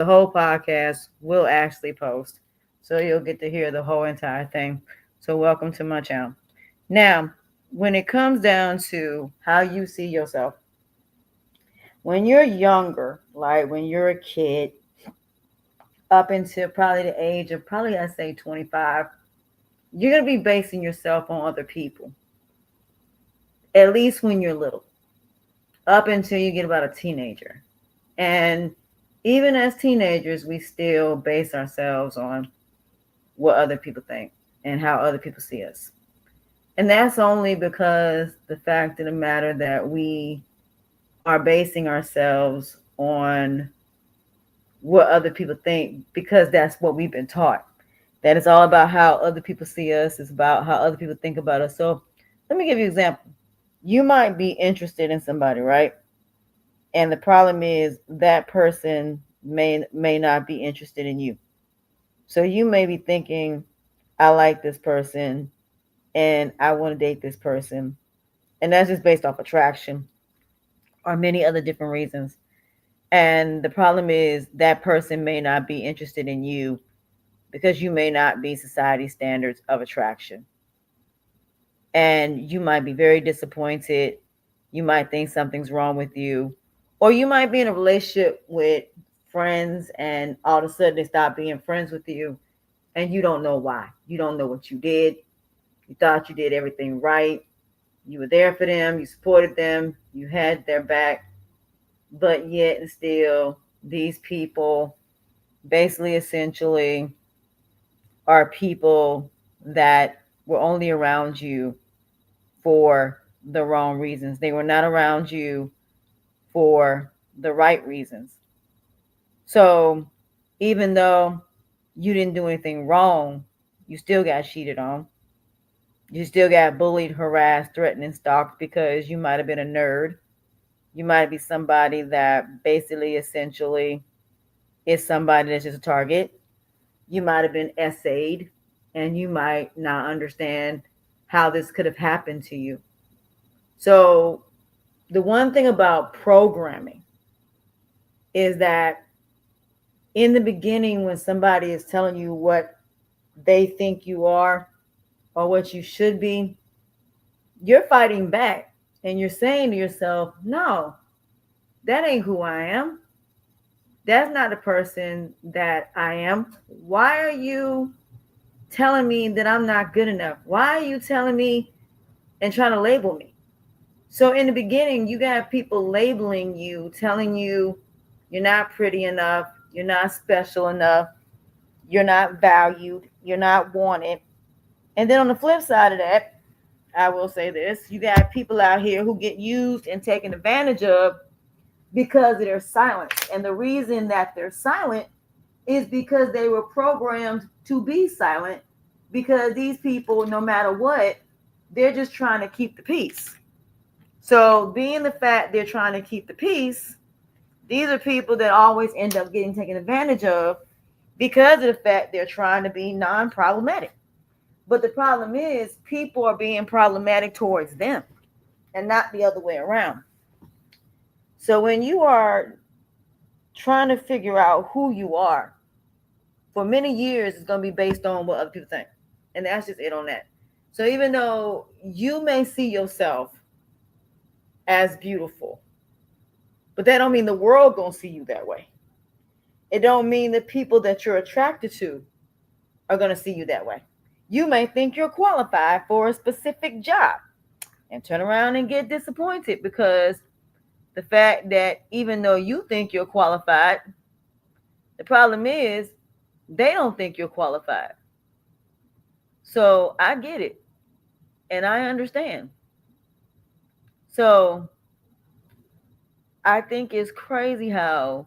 The whole podcast will actually post. So you'll get to hear the whole entire thing. So welcome to my channel. Now, when it comes down to how you see yourself, when you're younger, like when you're a kid, up until probably the age of probably I say 25, you're gonna be basing yourself on other people. At least when you're little, up until you get about a teenager. And even as teenagers, we still base ourselves on what other people think and how other people see us. And that's only because the fact of the matter that we are basing ourselves on what other people think because that's what we've been taught. That it's all about how other people see us, it's about how other people think about us. So let me give you an example. You might be interested in somebody, right? And the problem is that person may not be interested in you. So you may be thinking, I like this person and I want to date this person. And that's just based off attraction or many other different reasons. And the problem is that person may not be interested in you because you may not be society standards of attraction. And you might be very disappointed. You might think something's wrong with you. Or you might be in a relationship with friends and all of a sudden they stop being friends with you and you don't know why. You don't know what you did. You thought you did everything right. You were there for them, you supported them, you had their back, but yet and still these people basically essentially are people that were only around you for the wrong reasons. They were not around you for the right reasons. So even though you didn't do anything wrong, you still got cheated on. You still got bullied, harassed, threatened, and stalked because you might have been a nerd. You might be somebody that basically, essentially, is somebody that's just a target. You might have been essayed, and you might not understand how this could have happened to you. So, the one thing about programming is that in the beginning, when somebody is telling you what they think you are or what you should be, you're fighting back and you're saying to yourself, no, that ain't who I am. That's not the person that I am. Why are you telling me that I'm not good enough? Why are you telling me and trying to label me? So in the beginning, you got people labeling you, telling you you're not pretty enough, you're not special enough, you're not valued, you're not wanted. And then on the flip side of that, I will say this, you got people out here who get used and taken advantage of because of their silence. And the reason that they're silent is because they were programmed to be silent because these people, no matter what, they're just trying to keep the peace. So, being the fact they're trying to keep the peace, these are people that always end up getting taken advantage of because of the fact they're trying to be non problematic. But the problem is, people are being problematic towards them and not the other way around. So, when you are trying to figure out who you are, for many years, it's going to be based on what other people think. And that's just it on that. So, even though you may see yourself as beautiful, but that don't mean the world gonna see you that way. It don't mean the people that you're attracted to are gonna see you that way. You may think you're qualified for a specific job and turn around and get disappointed because the fact that even though you think you're qualified, the problem is they don't think you're qualified. So I get it and I understand. So I think it's crazy how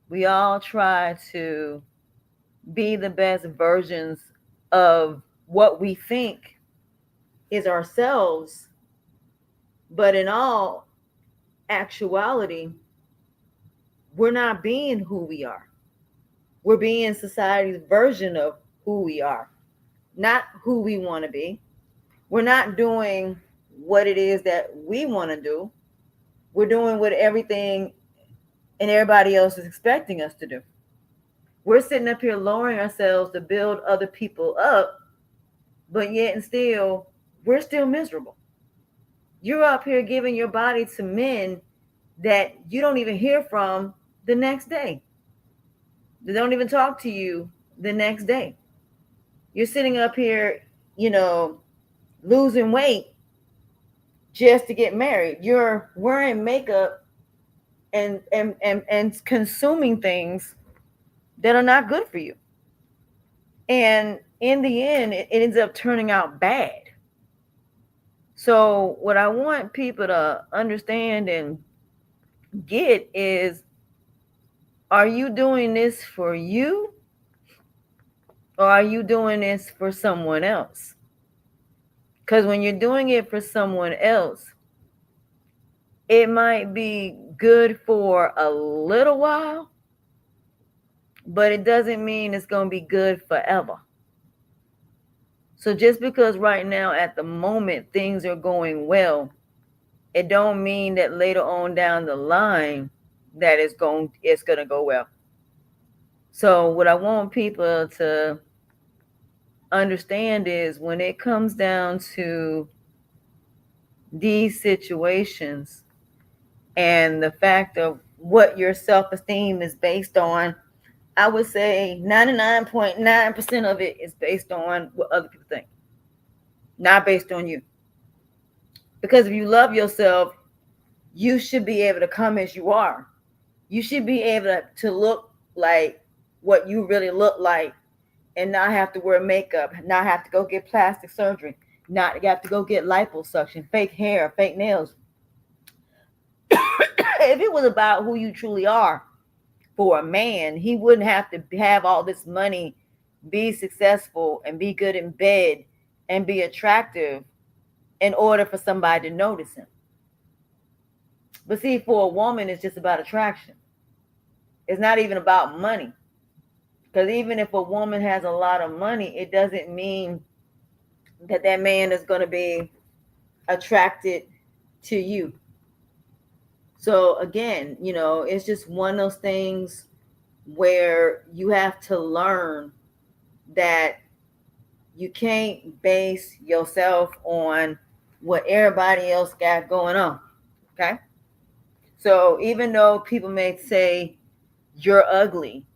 we all try to be the best versions of what we think is ourselves, but in all actuality, we're not being who we are. We're being society's version of who we are, not who we want to be. We're not doing what it is that we want to do. We're doing what everything and everybody else is expecting us to do. We're sitting up here lowering ourselves to build other people up, but yet and still, we're still miserable. You're up here giving your body to men that you don't even hear from the next day. They don't even talk to you the next day. You're sitting up here, you know, losing weight just to get married. You're wearing makeup and consuming things that are not good for you. And in the end, it ends up turning out bad. So what I want people to understand and get is, are you doing this for you, or are you doing this for someone else? Because when you're doing it for someone else, it might be good for a little while, but it doesn't mean it's going to be good forever. So just because right now at the moment things are going well, it don't mean that later on down the line that it's going to go well. So what I want people to understand is, when it comes down to these situations and the fact of what your self-esteem is based on, I would say 99.9% of it is based on what other people think, not based on you. Because if you love yourself, you should be able to come as you are. You should be able to look like what you really look like, and not have to wear makeup, not have to go get plastic surgery, not have to go get liposuction, fake hair, fake nails. If it was about who you truly are for a man, he wouldn't have to have all this money, be successful, and be good in bed, and be attractive in order for somebody to notice him. But see, for a woman, it's just about attraction. It's not even about money. Because even if a woman has a lot of money, it doesn't mean that that man is going to be attracted to you. So again, it's just one of those things where you have to learn that you can't base yourself on what everybody else got going on. Okay? So even though people may say you're ugly,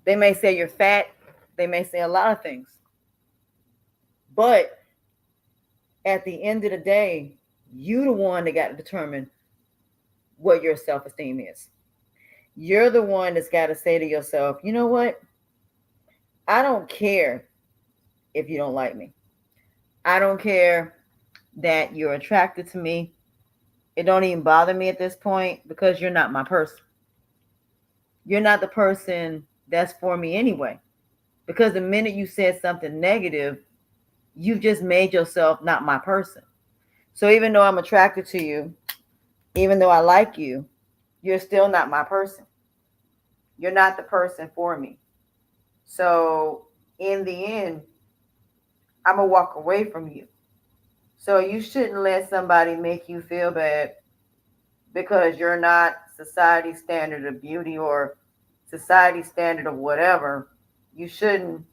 they may say you're fat, they may say a lot of things. But at the end of the day, you the one that got to determine what your self-esteem is. You're the one that's got to say to yourself, you know what? I don't care if you don't like me. I don't care that you're attracted to me. It don't even bother me at this point, because you're not my person. You're not the person that's for me anyway. Because the minute you said something negative, you've just made yourself not my person. So even though I'm attracted to you, even though I like you, you're still not my person. You're not the person for me. So in the end, I'm going to walk away from you. So you shouldn't let somebody make you feel bad because you're not society standard of beauty or society standard of whatever. You shouldn't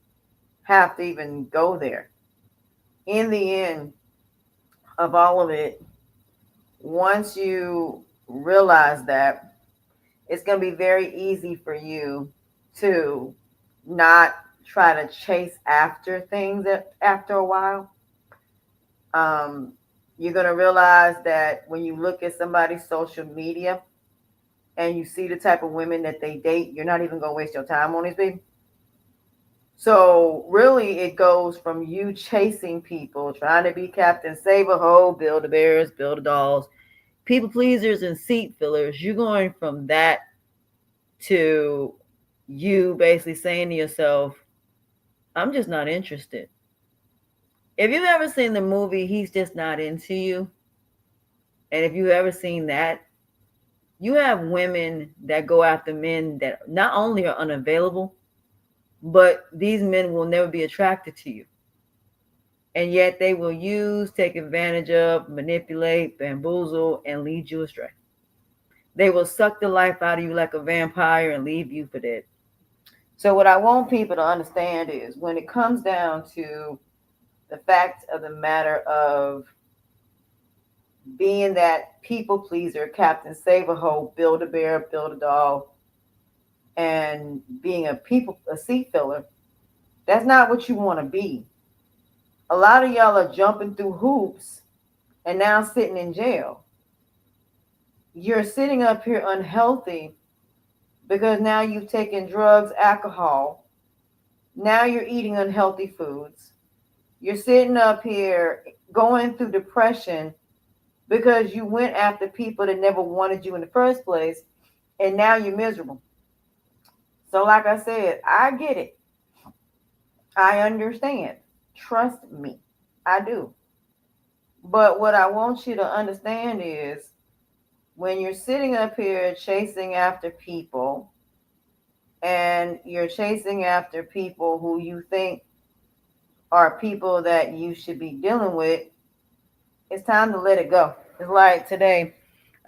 have to even go there. In the end of all of it, once you realize that, it's going to be very easy for you to not try to chase after things after a while. You're going to realize that when you look at somebody's social media and you see the type of women that they date, you're not even going to waste your time on these people. So really, it goes from you chasing people, trying to be Captain Save-A-Ho, Build-A-Bears, Build-A-Dolls, people pleasers, and seat fillers. You're going from that to you basically saying to yourself, I'm just not interested. If you've ever seen the movie He's Just Not Into You, and if you've ever seen that, you have women that go after men that not only are unavailable, but these men will never be attracted to you. And yet they will use, take advantage of, manipulate, bamboozle, and lead you astray. They will suck the life out of you like a vampire and leave you for dead. So what I want people to understand is when it comes down to the fact of the matter of being that people pleaser, Captain Save a Hoe, build a bear, build a doll, and being a seat filler, that's not what you want to be. A lot of y'all are jumping through hoops and now sitting in jail. You're sitting up here unhealthy because now you've taken drugs, alcohol. Now you're eating unhealthy foods. You're sitting up here going through depression because you went after people that never wanted you in the first place, and now you're miserable. So, like I said, I get it. I understand. Trust me, I do. But what I want you to understand is when you're sitting up here chasing after people and you're chasing after people who you think are people that you should be dealing with, it's time to let it go. It's like today,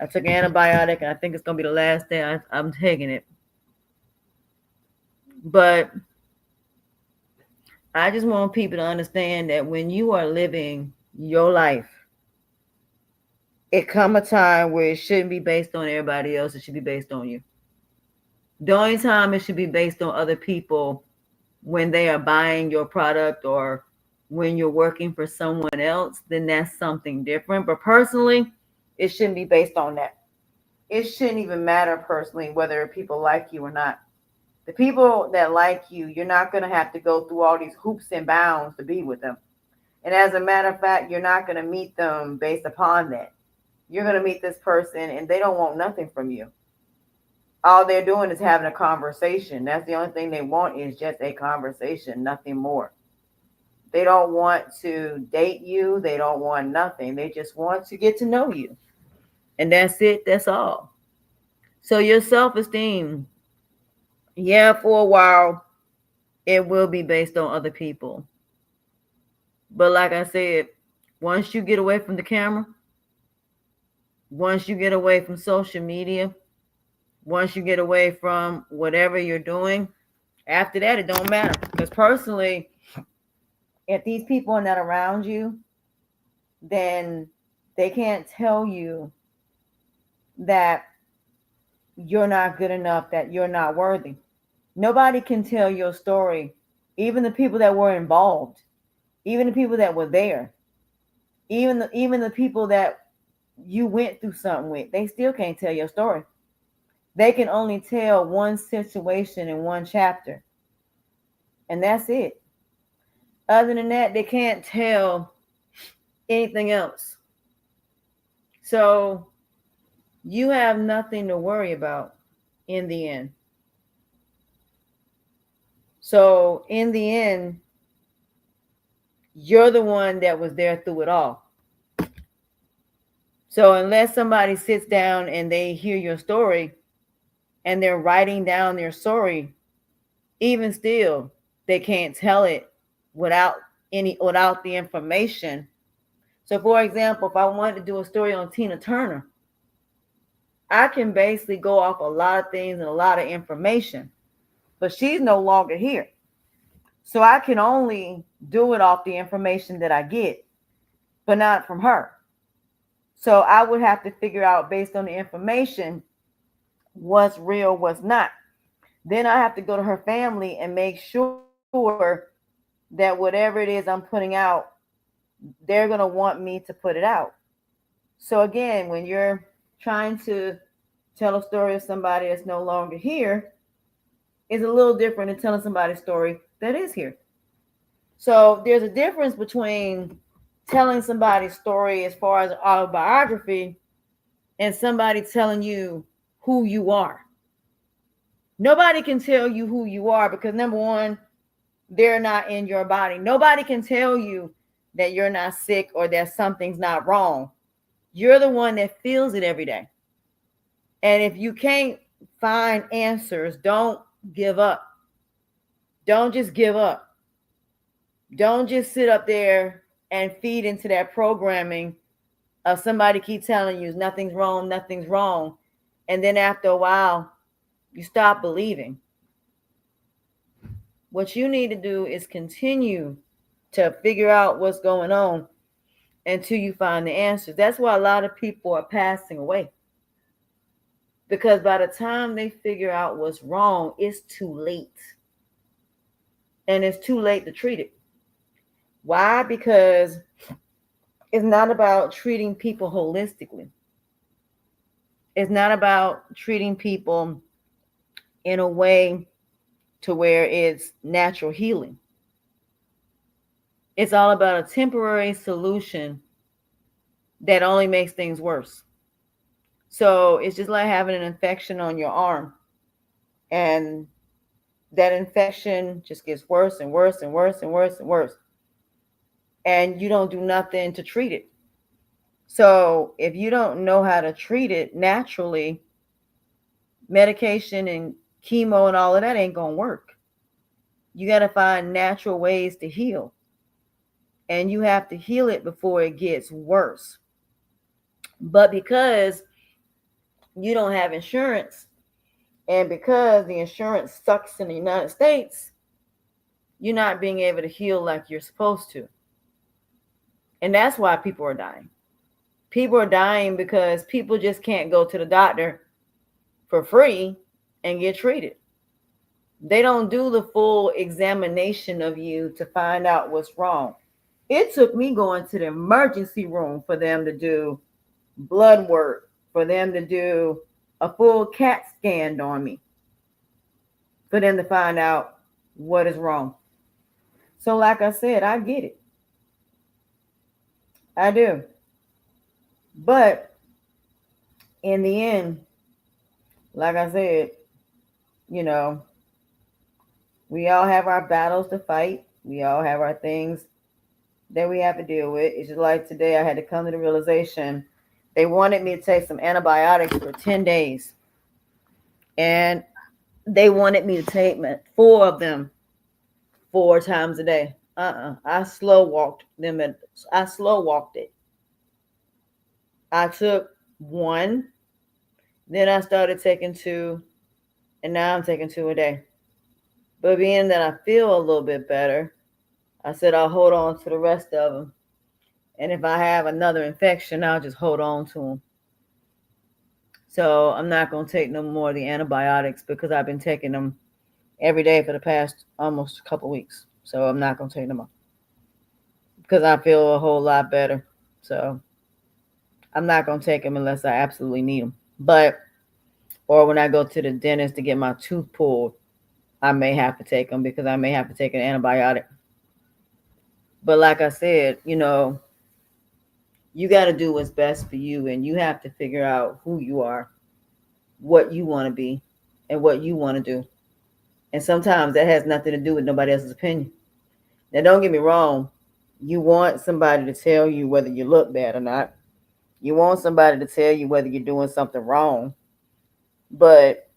I took an antibiotic and I think it's going to be the last day I'm taking it. But I just want people to understand that when you are living your life, it come a time where it shouldn't be based on everybody else. It should be based on you. The only time it should be based on other people when they are buying your product or when you're working for someone else, then that's something different. But personally, it shouldn't be based on that. It shouldn't even matter personally whether people like you or not. The people that like you, you're not going to have to go through all these hoops and bounds to be with them. And as a matter of fact, you're not going to meet them based upon that. You're going to meet this person and they don't want nothing from you. All they're doing is having a conversation. That's the only thing they want is just a conversation, nothing more. They don't want to date you. They don't want nothing. They just want to get to know you. And that's it. That's all. So your self-esteem, yeah, for a while, it will be based on other people. But like I said, once you get away from the camera, once you get away from social media, once you get away from whatever you're doing, after that, it don't matter. Because personally, if these people are not around you, then they can't tell you that you're not good enough, that you're not worthy. Nobody can tell your story, even the people that were involved, even the people that were there, even the people that you went through something with. They still can't tell your story. They can only tell one situation in one chapter, and that's it. Other than that, they can't tell anything else. So you have nothing to worry about in the end. So in the end, you're the one that was there through it all. So unless somebody sits down and they hear your story and they're writing down their story, even still, they can't tell it without the information. So for example, if I wanted to do a story on Tina Turner, I can basically go off a lot of things and a lot of information, but she's no longer here. So I can only do it off the information that I get, but not from her. So I would have to figure out based on the information what's real, what's not. Then I have to go to her family and make sure that whatever it is I'm putting out, they're going to want me to put it out. So again, when you're trying to tell a story of somebody that's no longer here, is a little different than telling somebody's story that is here. So there's a difference between telling somebody's story as far as autobiography and somebody telling you who you are. Nobody can tell you who you are because number one, they're not in your body. Nobody can tell you that you're not sick or that something's not wrong. You're the one that feels it every day. And if you can't find answers, don't give up. Don't just give up. Don't just sit up there and feed into that programming of somebody keep telling you nothing's wrong, nothing's wrong. And then after a while, you stop believing. What you need to do is continue to figure out what's going on until you find the answers. That's why a lot of people are passing away. Because by the time they figure out what's wrong, it's too late. And it's too late to treat it. Why? Because it's not about treating people holistically. It's not about treating people in a way to where it's natural healing. It's all about a temporary solution that only makes things worse. So it's just like having an infection on your arm, and that infection just gets worse and worse and worse and worse and worse. And you don't do nothing to treat it. So if you don't know how to treat it naturally, medication and chemo and all of that ain't going to work. You got to find natural ways to heal. And you have to heal it before it gets worse. But because you don't have insurance, and because the insurance sucks in the United States, you're not being able to heal like you're supposed to. And that's why people are dying. People are dying because people just can't go to the doctor for free and get treated. They don't do the full examination of you to find out what's wrong. It took me going to the emergency room for them to do blood work, for them to do a full CAT scan on me, for them to find out what is wrong. So like I said, I get it. I do. But in the end, like I said, you know, we all have our battles to fight. We all have our things that we have to deal with. It's just like today I had to come to the realization they wanted me to take some antibiotics for 10 days. And they wanted me to take 4 of them 4 times a day. I slow walked them. I slow walked it. I took 1, then I started taking 2, and now I'm taking 2 a day. But being that I feel a little bit better, I said I'll hold on to the rest of them. And if I have another infection, I'll just hold on to them. So I'm not going to take no more of the antibiotics because I've been taking them every day for the past almost a couple weeks. So I'm not going to take them up because I feel a whole lot better. So I'm not going to take them unless I absolutely need them. Or when I go to the dentist to get my tooth pulled, I may have to take them because I may have to take an antibiotic. But like I said, you got to do what's best for you, and you have to figure out who you are, what you want to be, and what you want to do. And sometimes that has nothing to do with nobody else's opinion. Now, don't get me wrong. You want somebody to tell you whether you look bad or not. You want somebody to tell you whether you're doing something wrong. But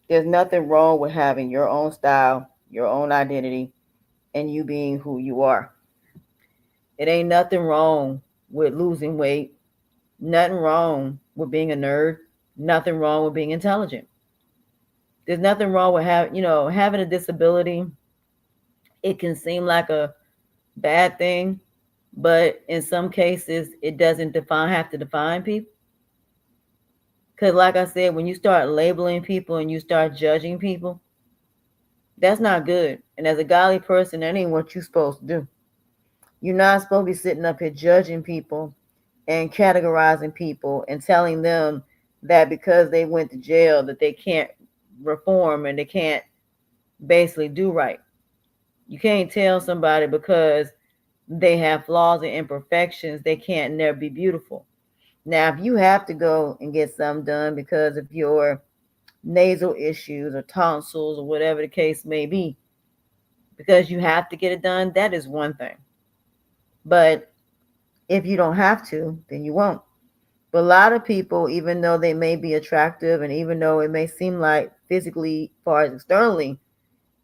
there's nothing wrong with having your own style, your own identity, and you being who you are. It ain't nothing wrong with losing weight. Nothing wrong with being a nerd. Nothing wrong with being intelligent. There's nothing wrong with having a disability. It can seem like a bad thing, but in some cases, it doesn't have to define people. Because like I said, when you start labeling people and you start judging people, that's not good. And as a godly person, that ain't what you're supposed to do. You're not supposed to be sitting up here judging people and categorizing people and telling them that because they went to jail that they can't reform and they can't basically do right. You can't tell somebody because they have flaws and imperfections they can't never be beautiful. Now, if you have to go and get something done because of your nasal issues or tonsils or whatever the case may be, because you have to get it done, that is one thing. But if you don't have to, then you won't. But a lot of people, even though they may be attractive and even though it may seem like physically, as far as externally,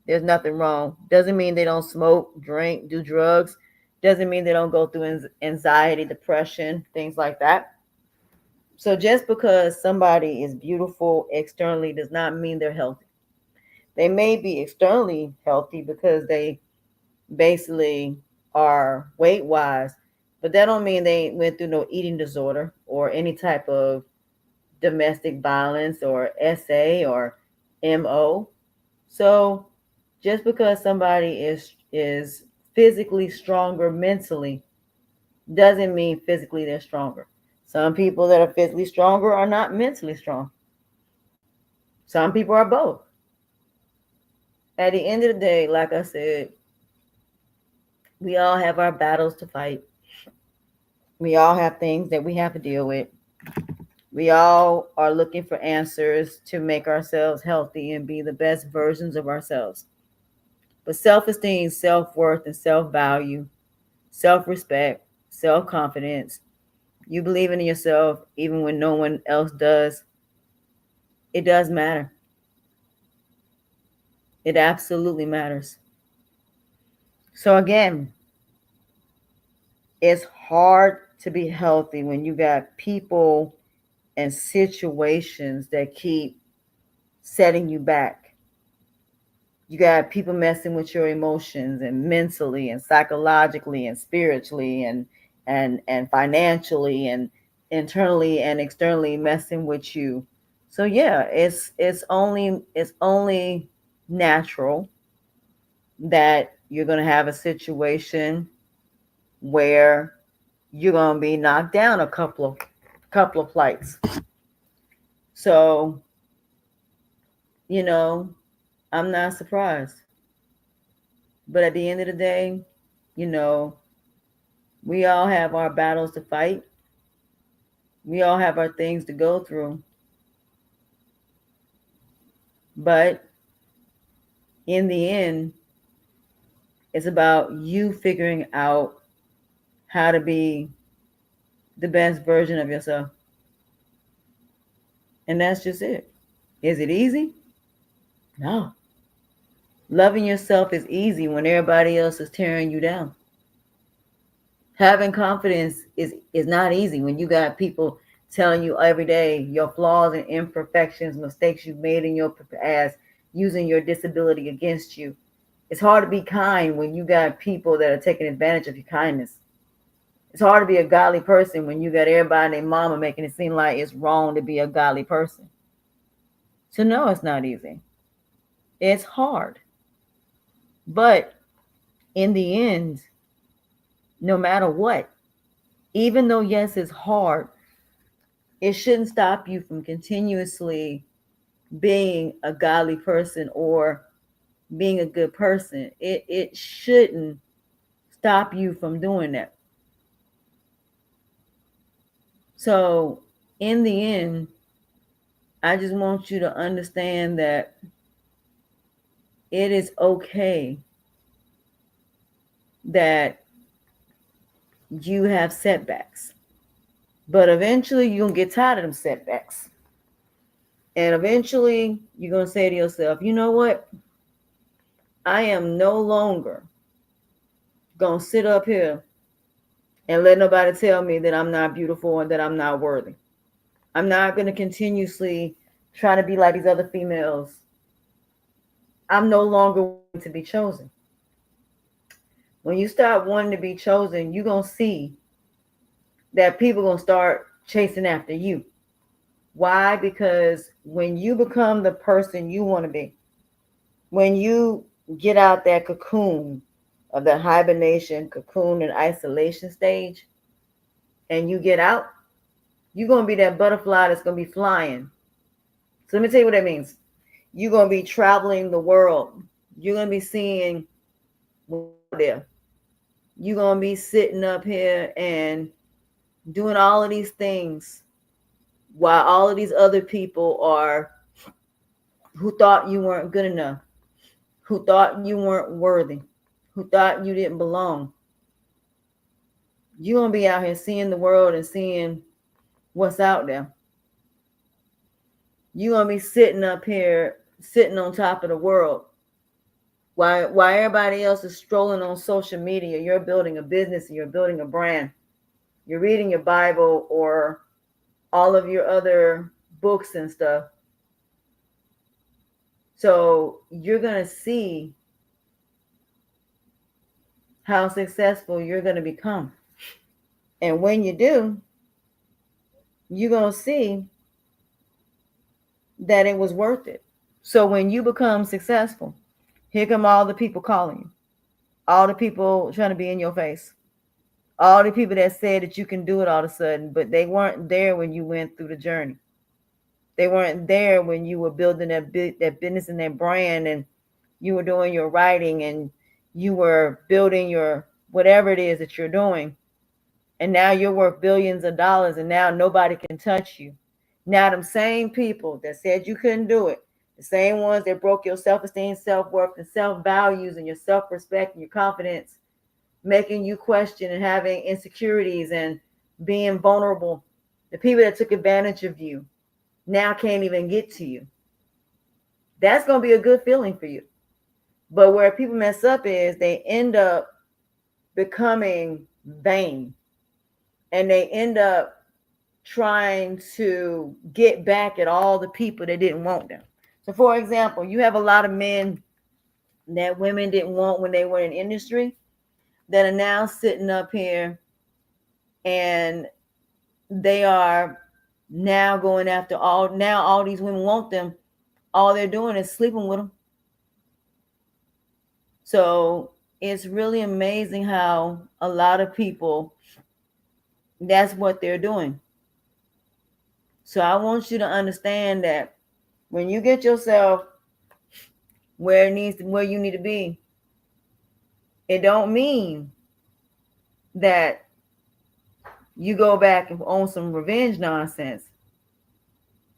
there's nothing wrong. Doesn't mean they don't smoke, drink, do drugs. Doesn't mean they don't go through anxiety, depression, things like that. So just because somebody is beautiful externally does not mean they're healthy. They may be externally healthy because they basically are weight wise, but that don't mean they went through no eating disorder or any type of domestic violence or SA or MO. So just because somebody is physically stronger mentally doesn't mean physically they're stronger. Some people that are physically stronger are not mentally strong. Some people are both. At the end of the day, like I said, we all have our battles to fight. We all have things that we have to deal with. We all are looking for answers to make ourselves healthy and be the best versions of ourselves. But self esteem, self worth, and self value, self respect, self confidence, you believing in yourself even when no one else does, it does matter. It absolutely matters. So, again, it's hard to be healthy when you got people and situations that keep setting you back. You got people messing with your emotions and mentally and psychologically and spiritually and financially and internally and externally messing with you. So yeah, it's only natural that you're going to have a situation where you're going to be knocked down a couple of flights. So, you know, I'm not surprised. But at the end of the day, you know, we all have our battles to fight. We all have our things to go through. But in the end, it's about you figuring out how to be the best version of yourself. And that's just it. Is it easy? No. Loving yourself is easy when everybody else is tearing you down. Having confidence is not easy when you got people telling you every day your flaws and imperfections, mistakes you've made in your past, using your disability against you. It's hard to be kind when you got people that are taking advantage of your kindness. It's hard to be a godly person when you got everybody and their mama making it seem like it's wrong to be a godly person. So no, it's not easy. It's hard. But in the end, no matter what, even though yes, it's hard, it shouldn't stop you from continuously being a godly person or being a good person. It shouldn't stop you from doing that. So in the end, I just want you to understand that it is okay that you have setbacks. But eventually you're gonna get tired of them setbacks. And eventually you're gonna say to yourself, you know what? I am no longer gonna sit up here and let nobody tell me that I'm not beautiful and that I'm not worthy. I'm not gonna continuously try to be like these other females. I'm no longer wanting to be chosen. When you start wanting to be chosen, you're gonna see that people gonna start chasing after you. Why? Because when you become the person you want to be, when you get out that cocoon of the hibernation, cocoon and isolation stage, and you get out, you're gonna be that butterfly that's gonna be flying. So let me tell you what that means. You're gonna be traveling the world. You're gonna be seeing what's out there. You're gonna be sitting up here and doing all of these things while all of these other people are who thought you weren't good enough, who thought you weren't worthy, who thought you didn't belong. You're gonna be out here seeing the world and seeing what's out there. You're gonna be sitting up here, sitting on top of the world. While everybody else is strolling on social media, you're building a business and you're building a brand. You're reading your Bible or all of your other books and stuff. So you're going to see how successful you're going to become. And when you do, you're going to see that it was worth it. So when you become successful, here come all the people calling you, all the people trying to be in your face, all the people that said that you can do it all of a sudden, but they weren't there when you went through the journey. They weren't there when you were building that business and that brand, and you were doing your writing, and you were building your whatever it is that you're doing. And now you're worth billions of dollars, and now nobody can touch you. Now them same people that said you couldn't do it, the same ones that broke your self-esteem, self-worth, and self-values, and your self-respect and your confidence, making you question and having insecurities and being vulnerable. The people that took advantage of you now can't even get to you. That's going to be a good feeling for you. But where people mess up is they end up becoming vain, and they end up trying to get back at all the people that didn't want them. So for example, you have a lot of men that women didn't want when they were in industry that are now sitting up here, and they are now going after all these women want them. All they're doing is sleeping with them. So it's really amazing how a lot of people, that's what they're doing. So I want you to understand that when you get yourself where you need to be, it don't mean that you go back and on some revenge nonsense.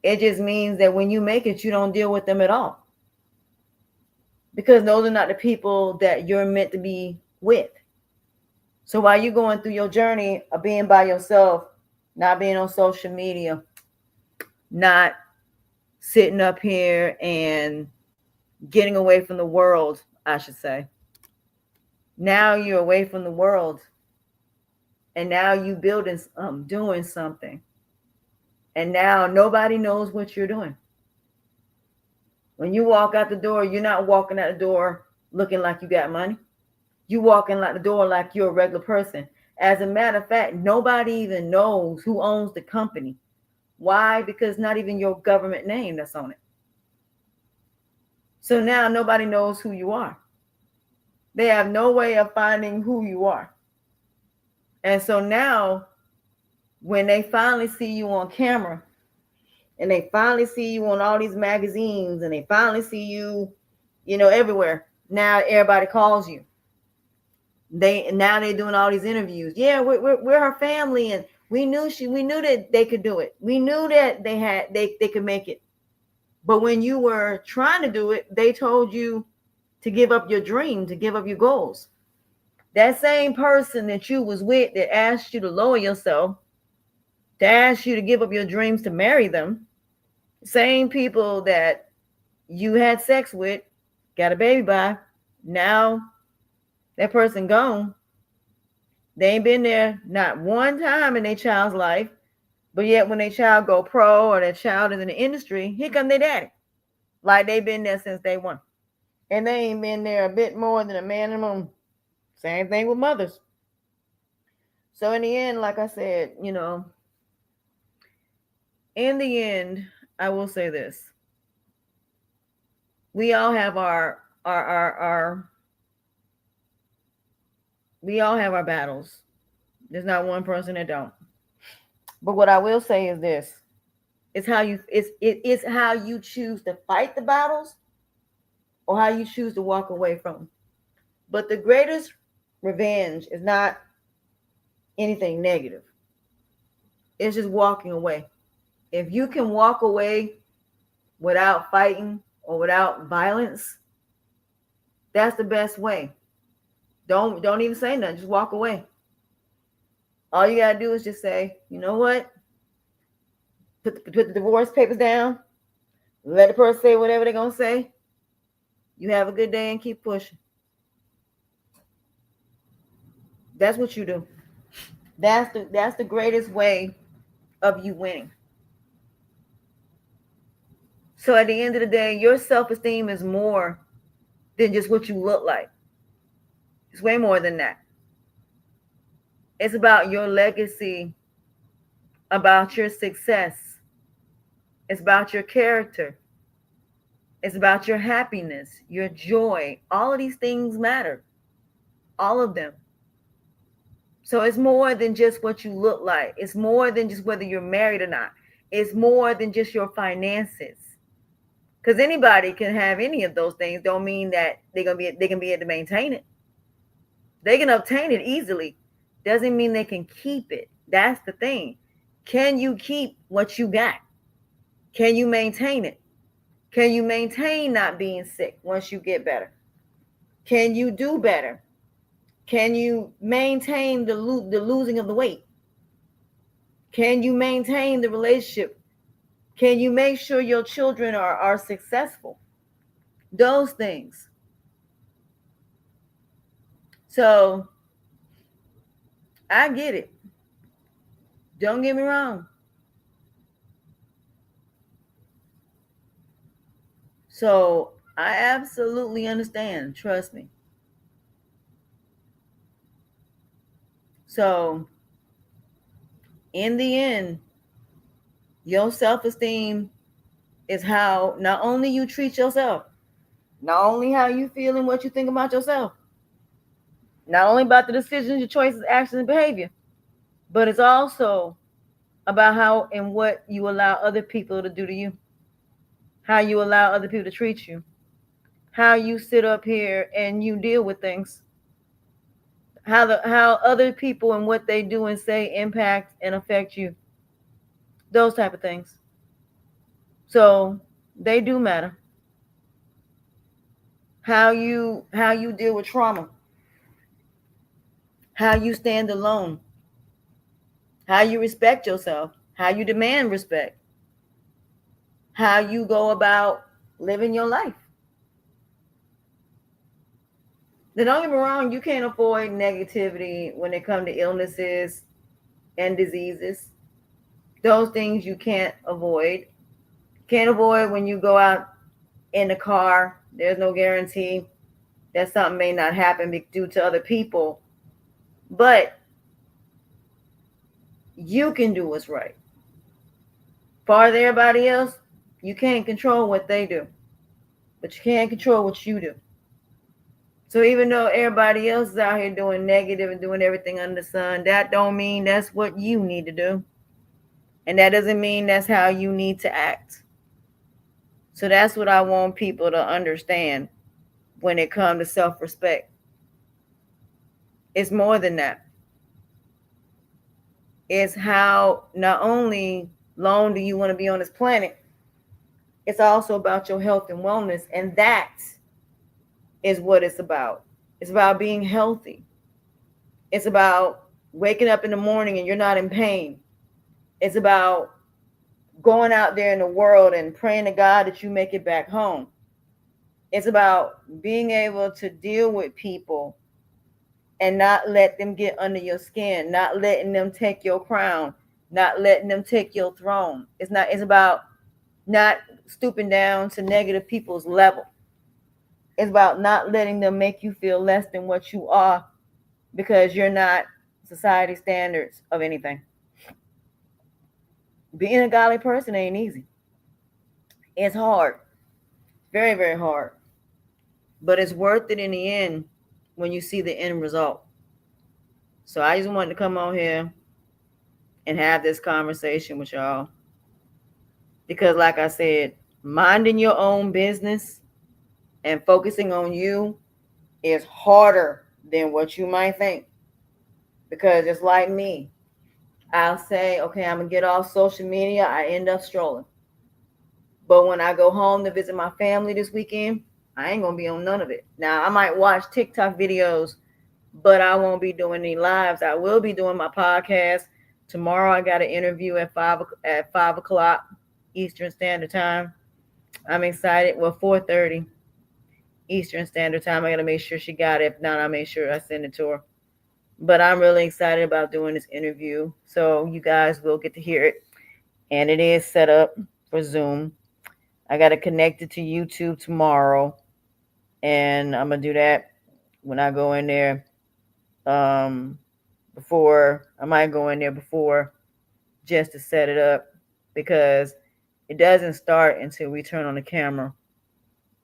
It just means that when you make it, you don't deal with them at all, because those are not the people that you're meant to be with. So while you're going through your journey of being by yourself, not being on social media, not sitting up here and getting away from the world, I should say. Now you're away from the world, and now you building, doing something, and now nobody knows what you're doing. When you walk out the door, you're not walking out the door looking like you got money. You walking out the door like you're a regular person. As a matter of fact, nobody even knows who owns the company. Why? Because not even your government name that's on it. So now nobody knows who you are. They have no way of finding who you are. And so now when they finally see you on camera, and they finally see you on all these magazines, and they finally see you, everywhere, now everybody calls you. Now they're doing all these interviews. Yeah, we're her family, and we knew that they could do it. We knew that they could make it. But when you were trying to do it, they told you to give up your dream, to give up your goals. That same person that you was with that asked you to lower yourself, to ask you to give up your dreams to marry them, same people that you had sex with, got a baby by, now that person gone. They ain't been there not one time in their child's life, but yet when their child go pro or their child is in the industry, here come their daddy. Like they've been there since day one. And they ain't been there a bit more than a man in the moon. Same thing with mothers. So in the end, like I said, in the end, I will say this. We all have our we all have our battles. There's not one person that don't. But what I will say is this. It's how you choose to fight the battles, or how you choose to walk away from them. But the greatest revenge is not anything negative. It's just walking away. If you can walk away without fighting or without violence, that's the best way. Don't even say nothing. Just walk away. All you gotta do is just say, you know what? Put the divorce papers down. Let the person say whatever they're gonna say. You have a good day and keep pushing. That's what you do. That's the greatest way of you winning. So at the end of the day, your self-esteem is more than just what you look like. It's way more than that. It's about your legacy, about your success. It's about your character. It's about your happiness, your joy. All of these things matter. All of them. So it's more than just what you look like. It's more than just whether you're married or not. It's more than just your finances. Because anybody can have any of those things. Don't mean that they can be able to maintain it. They can obtain it easily. Doesn't mean they can keep it. That's the thing. Can you keep what you got? Can you maintain it? Can you maintain not being sick once you get better? Can you do better? Can you maintain the losing of the weight? Can you maintain the relationship? Can you make sure your children are successful? Those things. So I get it. Don't get me wrong. So I absolutely understand. Trust me. So in the end, your self-esteem is how not only you treat yourself, not only how you feel and what you think about yourself, not only about the decisions, your choices, actions, and behavior, but it's also about how and what you allow other people to do to you, how you allow other people to treat you, how you sit up here and you deal with things, how other people and what they do and say impact and affect you, those type of things. So they do matter. How you deal with trauma, how you stand alone, how you respect yourself, how you demand respect, how you go about living your life. Now, don't get me wrong, you can't avoid negativity when it comes to illnesses and diseases. Those things you can't avoid. Can't avoid when you go out in the car. There's no guarantee that something may not happen due to other people. But you can do what's right. Far as everybody else, you can't control what they do. But you can't control what you do. So even though everybody else is out here doing negative and doing everything under the sun, that don't mean that's what you need to do. And that doesn't mean that's how you need to act. So that's what I want people to understand when it comes to self-respect. It's more than that. It's how not only long do you want to be on this planet, it's also about your health and wellness. And that is what it's about. It's about being healthy. It's about waking up in the morning and you're not in pain. It's about going out there in the world and praying to God that you make it back home. It's about being able to deal with people and not let them get under your skin, not letting them take your crown, not letting them take your throne. It's about not stooping down to negative people's level. It's about not letting them make you feel less than what you are because you're not society standards of anything. Being a godly person ain't easy. It's hard. Very, very hard. But it's worth it in the end when you see the end result. So I just wanted to come on here and have this conversation with y'all. Because like I said, minding your own business and focusing on you is harder than what you might think. Because just like me, I'll say, okay, I'm going to get off social media. I end up strolling. But when I go home to visit my family this weekend, I ain't going to be on none of it. Now, I might watch TikTok videos, but I won't be doing any lives. I will be doing my podcast. Tomorrow, I got an interview at 5 o'clock Eastern Standard Time. I'm excited. Well, 4:30 Eastern Standard Time. I got to make sure she got it. If not, I'll make sure I send it to her. But I'm really excited about doing this interview. So you guys will get to hear it. And it is set up for Zoom. I got to connect it to YouTube tomorrow, and I'm gonna do that when I go in there. Um, before I might go in there before just to set it up because it doesn't start until we turn on the camera.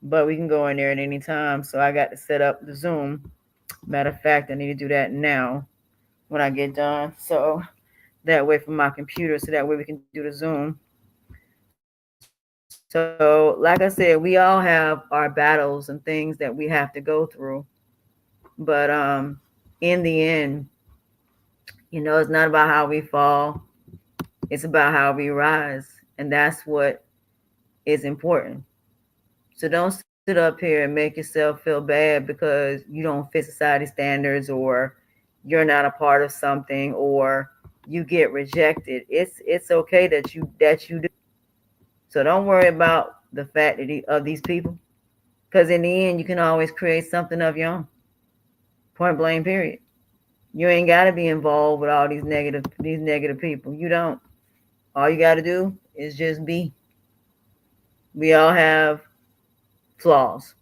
But we can go in there at any time. So I got to set up the Zoom. Matter of fact, I need to do that now when I get done. So that way from my computer, so that way we can do the Zoom. So, like I said, we all have our battles and things that we have to go through. But in the end, it's not about how we fall. It's about how we rise. And that's what is important. So don't sit up here and make yourself feel bad because you don't fit society standards or you're not a part of something or you get rejected. It's okay that you do. So don't worry about the fact of these people because in the end you can always create something of your own. Point blank period. You ain't got to be involved with all these negative people. You don't. All you got to do is just be. We all have flaws.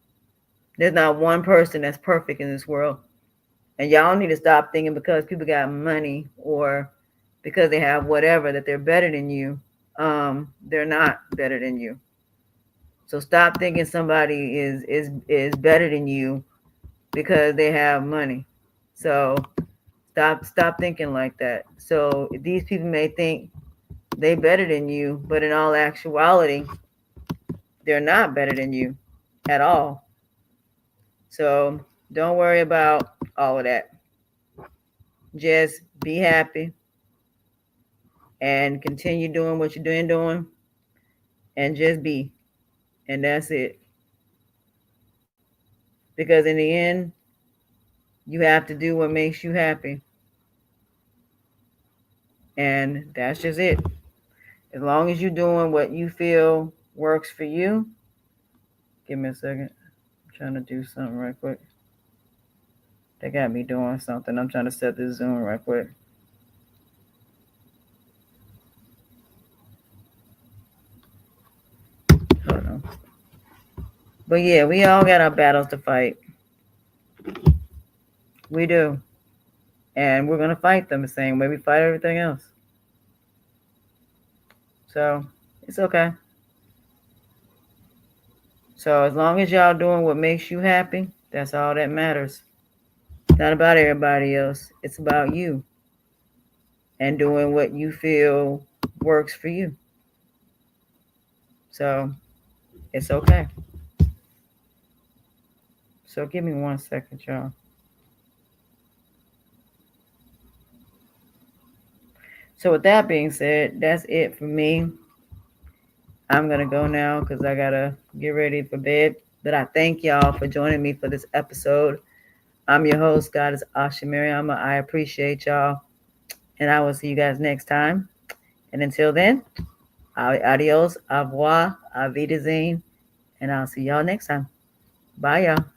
There's not one person that's perfect in this world. And y'all need to stop thinking because people got money or because they have whatever that they're better than you. They're not better than you. So stop thinking somebody is better than you because they have money. So stop thinking like that. So these people may think they better than you, but in all actuality, they're not better than you at all. So don't worry about all of that. Just be happy and continue doing what you're doing and just be. And that's it. Because in the end, you have to do what makes you happy. And that's just it. As long as you're doing what you feel works for you. Give me a second. I'm trying to do something right quick. They got me doing something. I'm trying to set this Zoom right quick. Hold on. But yeah, we all got our battles to fight. We do. And we're going to fight them the same way we fight everything else. So it's okay. So as long as y'all doing what makes you happy, that's all that matters. It's not about everybody else. It's about you and doing what you feel works for you. So it's okay. So give me 1 second, y'all. So with that being said, that's it for me. I'm going to go now because I got to get ready for bed. But I thank y'all for joining me for this episode. I'm your host, Goddess Asha Mariama. I appreciate y'all. And I will see you guys next time. And until then, adios, au revoir, auf Wiedersehen. And I'll see y'all next time. Bye, y'all.